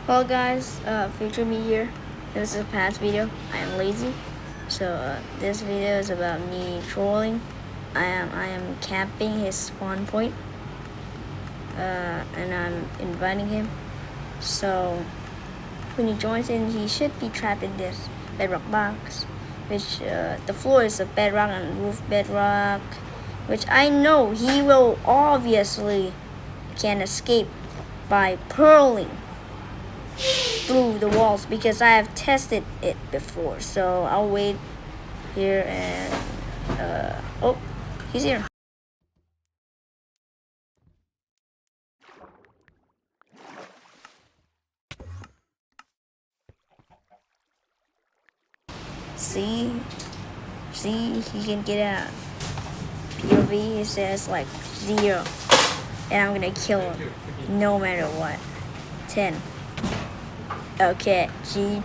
Well guys, future me here. This is a past video. I am lazy. So this video is about me trolling. I am camping his spawn point. And I'm inviting him. So when he joins in, he should be trapped in this bedrock box, which the floor is a bedrock and roof bedrock, which I know he will obviously can escape by purling through the walls because I have tested it before. So I'll wait here and oh, he's here. See, he can get out. POV, it says like 0, and I'm gonna kill him no matter what. 10. Okay, GG.